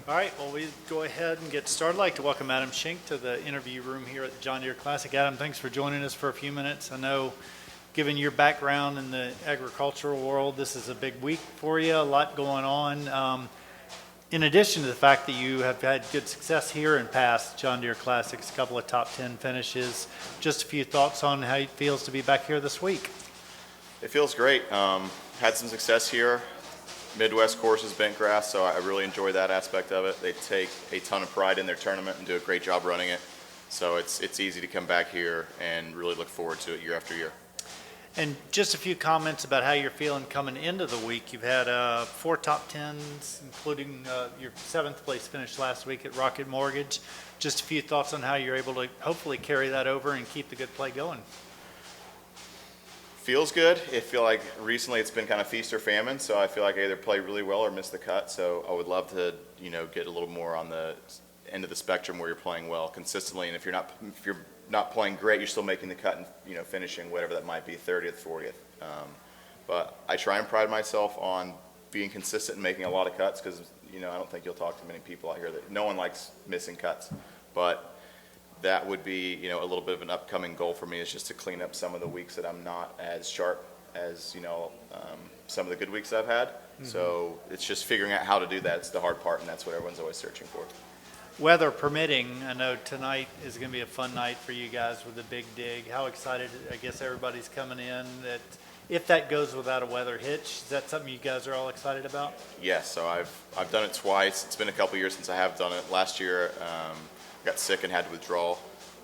All right, well, we go ahead and get started. I'd like to welcome Adam Schenk to the interview room here at the John Deere Classic. Adam, thanks for joining us for a few minutes. I know, given your background in the agricultural world, this is a big week for you, a lot going on. In addition to the fact that you have had good success here in past John Deere Classics, a couple of top 10 finishes, just a few thoughts on how it feels to be back here this week. It feels great. Had some success here. Midwest course is bent grass, so I really enjoy that aspect of it. They take a ton of pride in their tournament and do a great job running it. So it's easy to come back here and really look forward to it year after year. And just a few comments about how you're feeling coming into the week. You've had 4 top 10s, including your 7th place finish last week at Rocket Mortgage. Just a few thoughts on how you're able to hopefully carry that over and keep the good play going. Feels good. I feel like recently it's been kind of feast or famine, so I feel like I either play really well or miss the cut. So I would love to, get a little more on the end of the spectrum where you're playing well consistently. And if you're not playing great, you're still making the cut and finishing whatever that might be, 30th, 40th. But I try and pride myself on being consistent and making a lot of cuts because I don't think you'll talk to many people out here that no one likes missing cuts, but that would be, a little bit of an upcoming goal for me is just to clean up some of the weeks that I'm not as sharp as, some of the good weeks I've had. Mm-hmm. So it's just figuring out how to do that. It's the hard part, and that's what everyone's always searching for. Weather permitting, I know tonight is going to be a fun night for you guys with the big dig. How excited, I guess everybody's coming in that if that goes without a weather hitch, is that something you guys are all excited about? Yes, so I've done it twice. It's been a couple years since I have done it. Last year, got sick and had to withdraw,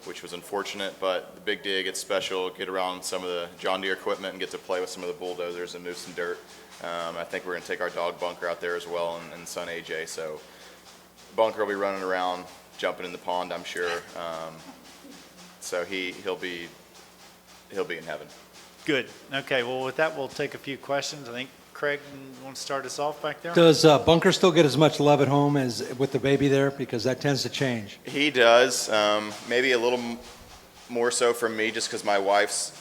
which was unfortunate, but the big dig, it's special. Get around some of the John Deere equipment and get to play with some of the bulldozers and move some dirt. I think we're going to take our dog Bunker out there as well and son AJ. So Bunker will be running around, jumping in the pond, I'm sure. So he'll be in heaven. Good. Okay, well, with that, we'll take a few questions. I think Craig wants to start us off back there. Does Bunker still get as much love at home as with the baby there? Because that tends to change. He does. Maybe a little more so from me just because my wife's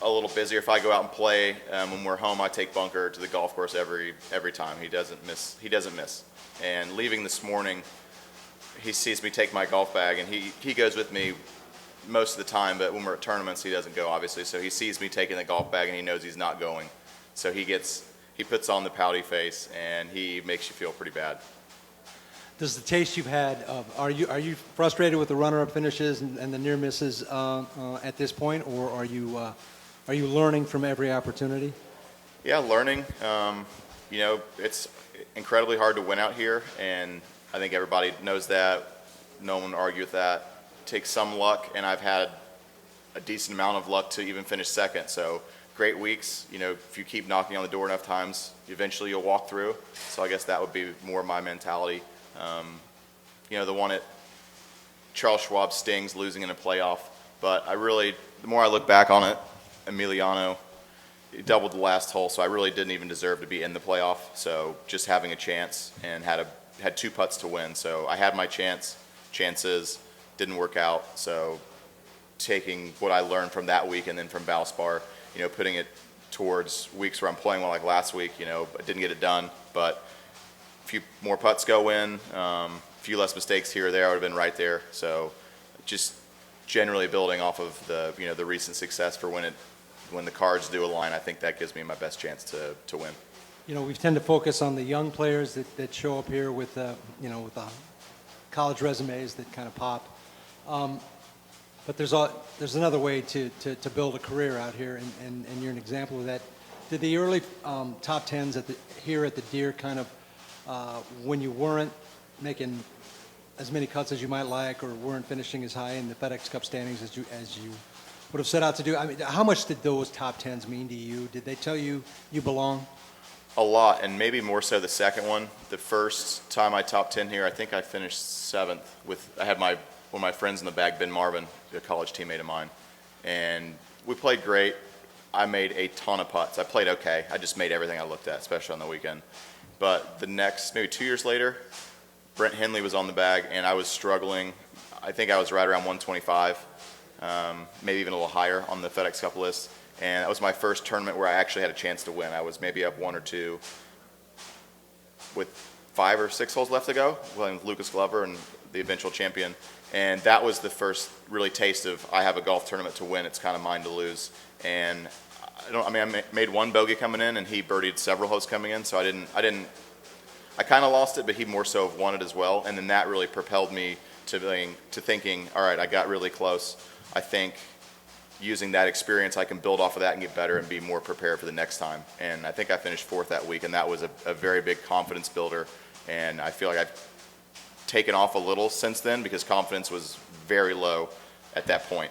a little busier. If I go out and play when we're home, I take Bunker to the golf course every time. He doesn't miss. And leaving this morning, he sees me take my golf bag, and he goes with me most of the time, but when we're at tournaments, he doesn't go, obviously. So he sees me taking the golf bag, and he knows he's not going. So he puts on the pouty face, and he makes you feel pretty bad. Does the taste you've had are you frustrated with the runner-up finishes and the near misses at this point, or are you learning from every opportunity? Yeah, learning. It's incredibly hard to win out here, and I think everybody knows that. No one will argue with that. It takes some luck, and I've had a decent amount of luck to even finish second. So great weeks, if you keep knocking on the door enough times, eventually you'll walk through. So I guess that would be more my mentality. The one at Charles Schwab stings losing in a playoff, but the more I look back on it, Emiliano, he doubled the last hole, so I really didn't even deserve to be in the playoff. So just having a chance and had 2 putts to win. So I had my chances, didn't work out. So taking what I learned from that week and then from Valspar, putting it towards weeks where I'm playing well, like last week, I didn't get it done, but a few more putts go in, a few less mistakes here or there, I would have been right there. So just generally building off of the recent success for when the cards do align, I think that gives me my best chance to win. We tend to focus on the young players that show up here with the college resumes that kind of pop. But there's another way to build a career out here, and you're an example of that. Did the early top 10s here at the Deere kind of, when you weren't making as many cuts as you might like or weren't finishing as high in the FedEx Cup standings as you would have set out to do, I mean, how much did those top 10s mean to you? Did they tell you belong? A lot, and maybe more so the second one. The first time I top 10 here, I think I finished 7th. I had one of my friends in the bag, Ben Marvin, a college teammate of mine, and we played great. I made a ton of putts. I played okay. I just made everything I looked at, especially on the weekend. But the next, maybe 2 years later, Brent Henley was on the bag, and I was struggling. I think I was right around 125, maybe even a little higher on the FedEx Cup list. And that was my first tournament where I actually had a chance to win. I was maybe up 1 or 2 with 5 or 6 holes left to go, playing with Lucas Glover and the eventual champion. And that was the first really taste of, I have a golf tournament to win, it's kind of mine to lose. And I made one bogey coming in, and he birdied several holes coming in, so I kind of lost it, but he more so won it as well. And then that really propelled me to thinking, all right, I got really close. I think using that experience, I can build off of that and get better and be more prepared for the next time. And I think I finished 4th that week, and that was a very big confidence builder. And I feel like I've taken off a little since then, because confidence was very low at that point.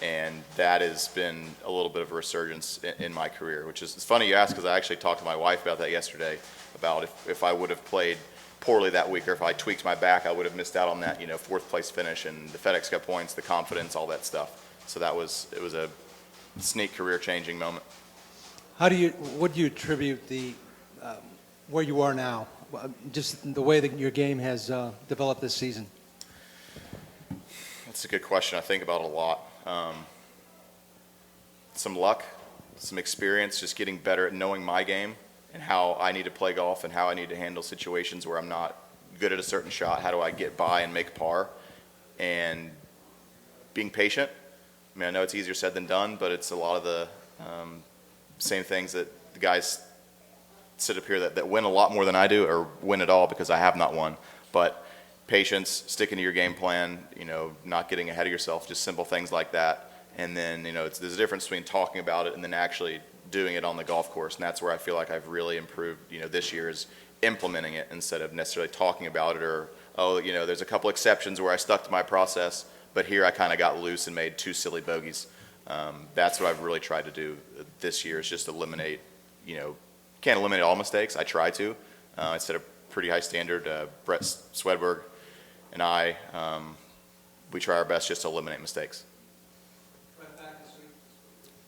And that has been a little bit of a resurgence in my career, which is, it's funny you ask, because I actually talked to my wife about that yesterday, about if I would have played poorly that week, or if I tweaked my back, I would have missed out on that, 4th place finish and the FedEx Cup points, the confidence, all that stuff. So it was a sneak career changing moment. What do you attribute where you are now, just the way that your game has developed this season? That's a good question. I think about it a lot. Some luck, some experience, just getting better at knowing my game and how I need to play golf and how I need to handle situations where I'm not good at a certain shot. How do I get by and make par? And being patient. I mean, I know it's easier said than done, but it's a lot of the same things that the guys sit up here that win a lot more than I do, or win at all, because I have not won. But patience, sticking to your game plan, not getting ahead of yourself, just simple things like that. And then, there's a difference between talking about it and then actually doing it on the golf course. And that's where I feel like I've really improved, this year, is implementing it instead of necessarily talking about it, or, there's a couple exceptions where I stuck to my process, but here I kind of got loose and made 2 silly bogeys. That's what I've really tried to do this year, is just eliminate, can't eliminate all mistakes. I try to. I set a pretty high standard. Brett Swedberg and I, we try our best just to eliminate mistakes.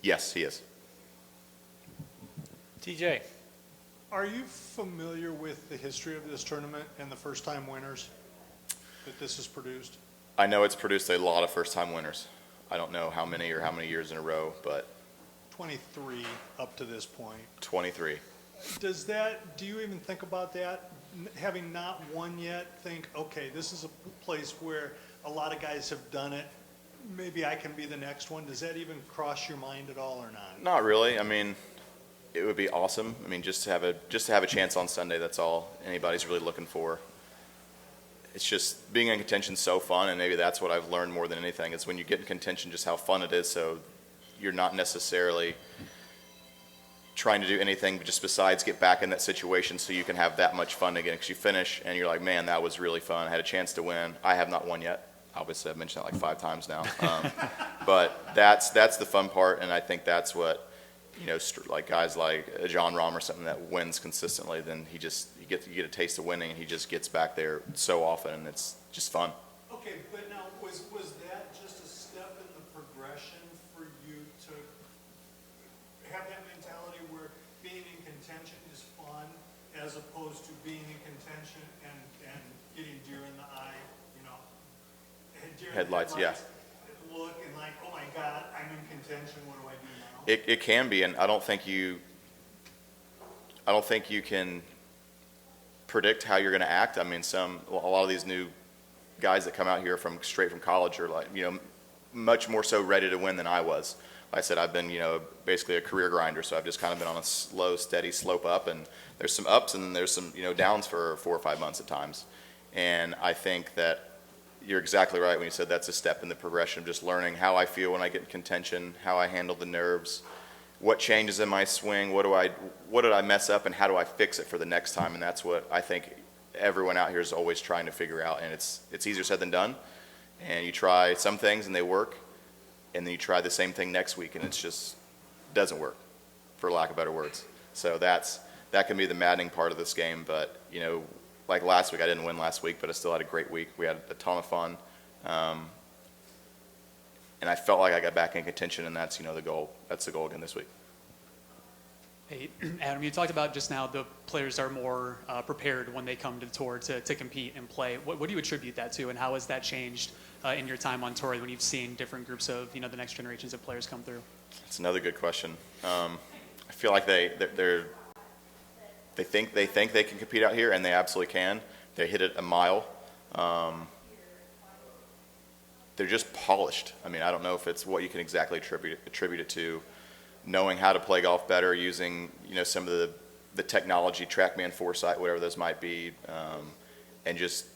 Yes, he is. TJ. Are you familiar with the history of this tournament and the first-time winners that this has produced? I know it's produced a lot of first-time winners. I don't know how many or how many years in a row, but 23 up to this point. 23. Do you even think about that? Having not won yet, think, okay, this is a place where a lot of guys have done it. Maybe I can be the next one. Does that even cross your mind at all or not? Not really. I mean, it would be awesome. I mean, just to have a chance on Sunday, that's all anybody's really looking for. It's just being in contention is so fun, and maybe that's what I've learned more than anything, is when you get in contention, just how fun it is. So you're not necessarily trying to do anything just besides get back in that situation so you can have that much fun again, because you finish and you're like, man, that was really fun. I had a chance to win. I have not won yet. Obviously, I've mentioned that like 5 times now. But that's the fun part, and I think that's what, like guys like John Rahm or something that wins consistently, then you get a taste of winning, and he just gets back there so often, and it's just fun. Okay, but now, was that just a step in the progression for you to have that mentality where being in contention is fun, as opposed to being in contention and getting deer in the eye, deer in the Headlights, yeah. Look and like, oh my God, I'm in contention, what do I do now? It can be, and I don't think you can predict how you're going to act. I mean, a lot of these new guys that come out here straight from college are like, much more so ready to win than I was. Like I said, I've been, basically a career grinder, so I've just kind of been on a slow, steady slope up, and there's some ups and then there's some, downs for 4 or 5 months at times. And I think that you're exactly right when you said that's a step in the progression of just learning how I feel when I get in contention, how I handle the nerves, what changes in my swing, what did I mess up, and how do I fix it for the next time. And that's what I think everyone out here is always trying to figure out. And it's easier said than done. And you try some things and they work, and then you try the same thing next week and it just doesn't work, for lack of better words. So that can be the maddening part of this game. But like last week, I didn't win last week, but I still had a great week. We had a ton of fun. And I felt like I got back in contention, and that's, the goal. That's the goal again this week. Hey, Adam, you talked about just now the players are more prepared when they come to the tour to compete and play. What do you attribute that to, and how has that changed in your time on tour when you've seen different groups of, the next generations of players come through? That's another good question. I feel like they think they can compete out here, and they absolutely can. They hit it a mile. They're just polished. I mean, I don't know if it's what you can exactly attribute it to. Knowing how to play golf better, using some of the technology, TrackMan, Foresight, whatever those might be, and just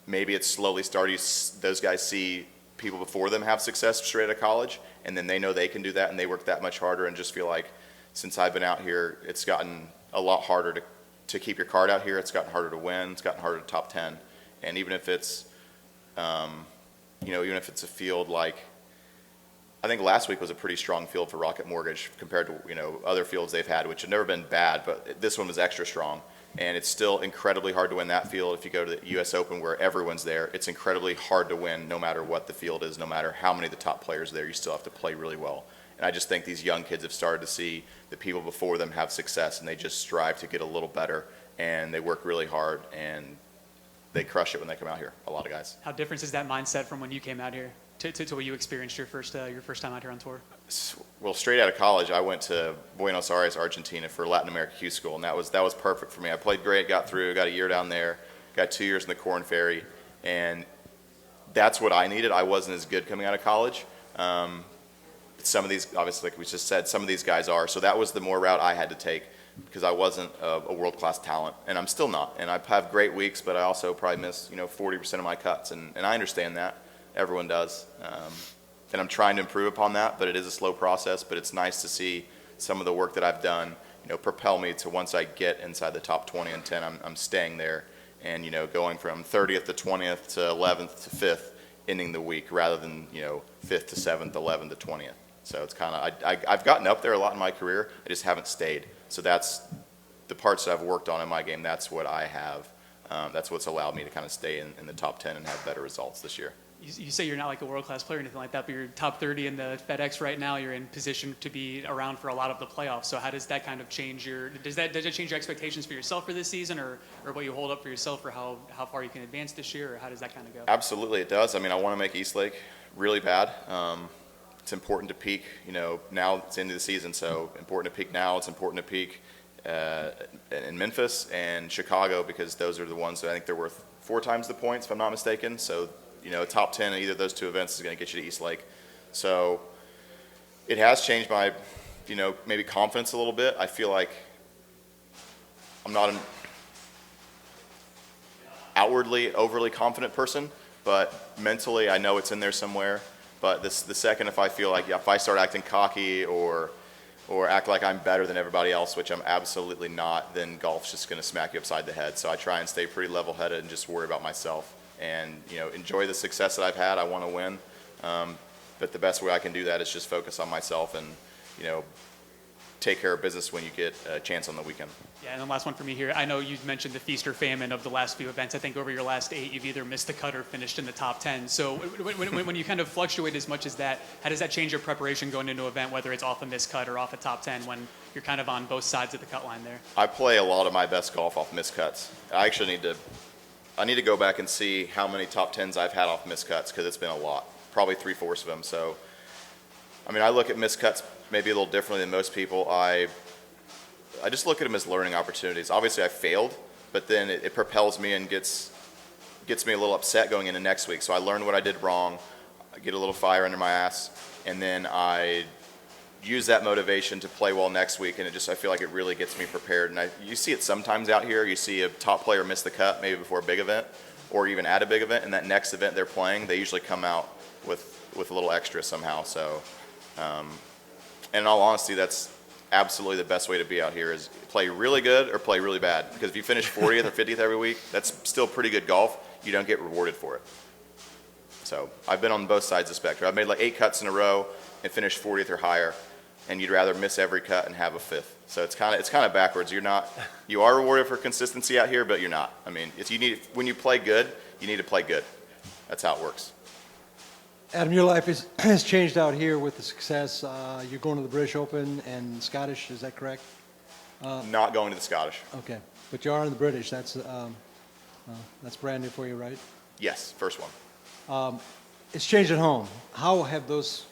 maybe it's slowly starting. Those guys see people before them have success straight out of college, and then they know they can do that, and they work that much harder. And just feel like since I've been out here, it's gotten a lot harder to keep your card out here. It's gotten harder to win. It's gotten harder to top 10. And even if it's even if it's a field like, I think last week was a pretty strong field for Rocket Mortgage compared to other fields they've had, which have never been bad, but this one was extra strong. And it's still incredibly hard to win that field. If you go to the U.S. Open where everyone's there, it's incredibly hard to win no matter what the field is, no matter how many of the top players are there. You still have to play really well. And I just think these young kids have started to see the people before them have success, and they just strive to get a little better, and they work really hard, and they crush it when they come out here, a lot of guys. How different is that mindset from when you came out here to what you experienced your first time out here on tour? Well, straight out of college, I went to Buenos Aires, Argentina for Latin America Q School, and that was perfect for me. I played great, got through, got a year down there, got 2 years in the Corn Ferry, and that's what I needed. I wasn't as good coming out of college. Some of these, obviously, like we just said, some of these guys are. So that was the more route I had to take because I wasn't a world-class talent, and I'm still not. And I have great weeks, but I also probably miss 40% of my cuts, and I understand that. Everyone does. And I'm trying to improve upon that, but it is a slow process. But it's nice to see some of the work that I've done, propel me to once I get inside the top 20 and 10, I'm staying there, and going from 30th to 20th to 11th to 5th, ending the week rather than 5th to 7th, 11th to 20th. So it's kind of I've gotten up there a lot in my career. I just haven't stayed. So that's the parts that I've worked on in my game. That's what I have. That's what's allowed me to kind of stay in the top 10 and have better results this year. You say you're not like a world-class player or anything like that, but you're top 30 in the FedEx right now. You're in position to be around for a lot of the playoffs. So how does that kind of change does it change your expectations for yourself for this season, or what you hold up for yourself for how far you can advance this year, or how does that kind of go? Absolutely, it does. I mean, I want to make Eastlake really bad. It's important to peak, now it's into the season, so important to peak now. It's important to peak in Memphis and Chicago because those are the ones that I think they're worth 4 times the points, if I'm not mistaken. So, top 10 in either of those 2 events is going to get you to Eastlake. So it has changed my, maybe confidence a little bit. I feel like I'm not an outwardly overly confident person, but mentally I know it's in there somewhere. But the second if I feel like if I start acting cocky or act like I'm better than everybody else, which I'm absolutely not, then golf's just going to smack you upside the head. So I try and stay pretty level-headed and just worry about myself and enjoy the success that I've had. I want to win, but the best way I can do that is just focus on myself and take care of business when you get a chance on the weekend. Yeah, and the last one for me here. I know you've mentioned the feast or famine of the last few events. I think over your last 8, you've either missed the cut or finished in the top 10. So when you kind of fluctuate as much as that, how does that change your preparation going into an event, whether it's off a missed cut or off a top 10, when you're kind of on both sides of the cut line there? I play a lot of my best golf off missed cuts. I actually need to go back and see how many top 10s I've had off missed cuts because it's been a lot, probably 3/4 of them. So, I mean, I look at missed cuts maybe a little differently than most people. I just look at them as learning opportunities. Obviously, I failed, but then it propels me and gets me a little upset going into next week. So I learned what I did wrong, I get a little fire under my ass, and then I use that motivation to play well next week, and I feel like it really gets me prepared. And you see it sometimes out here. You see a top player miss the cut maybe before a big event or even at a big event, and that next event they're playing, they usually come out with a little extra somehow. So, and in all honesty, that's absolutely the best way to be out here is play really good or play really bad. Because if you finish 40th or 50th every week, that's still pretty good golf. You don't get rewarded for it. So I've been on both sides of the spectrum. I've made like 8 cuts in a row and finished 40th or higher, and you'd rather miss every cut and have a 5th. So it's kind of backwards. You are rewarded for consistency out here, but you're not. I mean, when you play good, you need to play good. That's how it works. Adam, your life has changed out here with the success. You're going to the British Open and Scottish, is that correct? Not going to the Scottish. Okay, but you are in the British. That's brand new for you, right? Yes, first one. It's changed at home. How have those,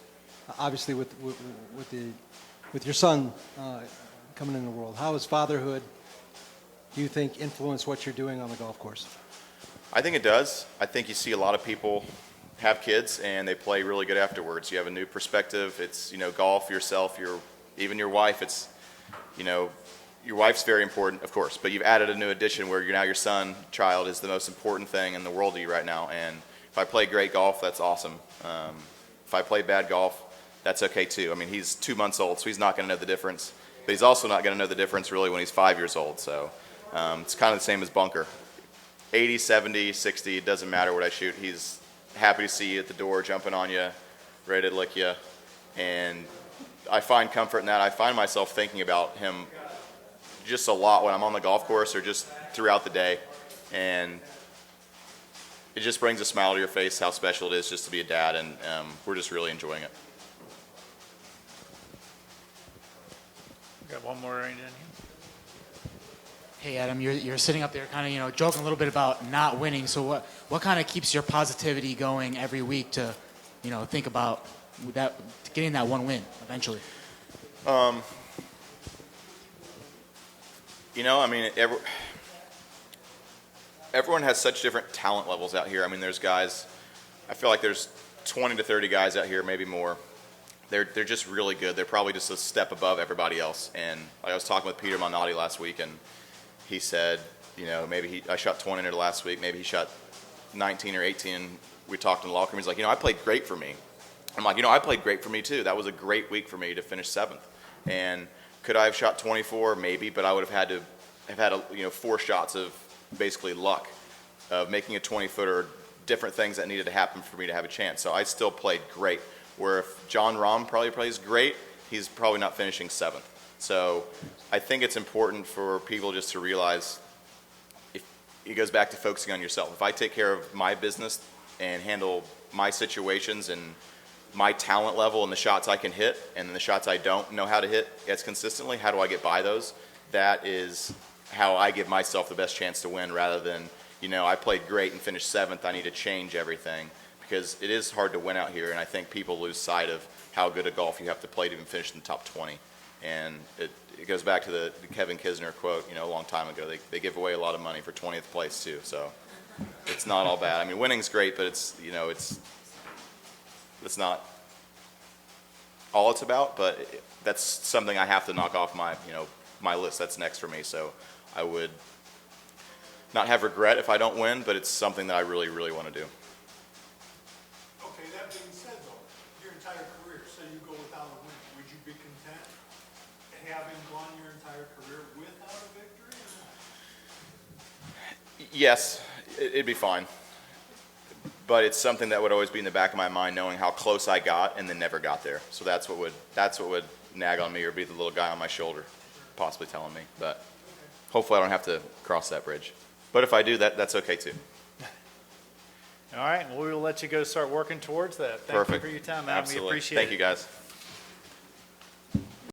obviously with your son coming in the world, how has fatherhood do you think influence what you're doing on the golf course? I think it does. I think you see a lot of people have kids and they play really good afterwards. You have a new perspective. It's, golf, yourself, even your wife. It's, your wife's very important, of course, but you've added a new addition where now your child is the most important thing in the world to you right now. And if I play great golf, that's awesome. If I play bad golf, that's okay too. I mean, he's 2 months old, so he's not going to know the difference. But he's also not going to know the difference really when he's 5 years old. So it's kind of the same as bunker. 80, 70, 60, it doesn't matter what I shoot. He's happy to see you at the door, jumping on you, ready to lick you. And I find comfort in that. I find myself thinking about him just a lot when I'm on the golf course or just throughout the day. And it just brings a smile to your face how special it is just to be a dad, and we're just really enjoying it. Got one more right in here. Hey Adam, you're sitting up there kind of joking a little bit about not winning. So what kind of keeps your positivity going every week to think about that getting that one win eventually? I mean, everyone has such different talent levels out here. I mean, there's guys, I feel like there's 20 to 30 guys out here, maybe more. They're just really good. They're probably just a step above everybody else. And I was talking with Peter Malnati last week, and he said, I shot 20 in it last week. Maybe he shot 19 or 18. We talked in the locker room. He's like, I played great for me. I'm like, I played great for me too. That was a great week for me to finish 7th. And could I have shot 24? Maybe, but I would have had to have had 4 shots of basically luck of making a 20-footer, different things that needed to happen for me to have a chance. So I still played great. Where if John Rahm probably plays great, he's probably not finishing 7th. So I think it's important for people just to realize it goes back to focusing on yourself. If I take care of my business and handle my situations and my talent level and the shots I can hit and the shots I don't know how to hit as consistently, how do I get by those? That is how I give myself the best chance to win rather than, I played great and finished 7th, I need to change everything. Because it is hard to win out here, and I think people lose sight of how good a golf you have to play to even finish in the top 20. And it goes back to the Kevin Kisner quote, a long time ago. They give away a lot of money for 20th place too, so it's not all bad. I mean, winning's great, but it's not all it's about. But that's something I have to knock off my list. That's next for me. So I would not have regret if I don't win, but it's something that I really, really want to do. Okay, that being said though, your entire career, say you go without a win, would you be content having gone your entire career without a victory or not? Yes, it'd be fine. But it's something that would always be in the back of my mind, knowing how close I got and then never got there. So that's what would nag on me, or be the little guy on my shoulder, possibly telling me. But hopefully I don't have to cross that bridge. But if I do, that's okay too. All right, well, we'll let you go start working towards that. Thank Perfect. you for your time, Adam. Absolutely. We appreciate it. Thank you, guys.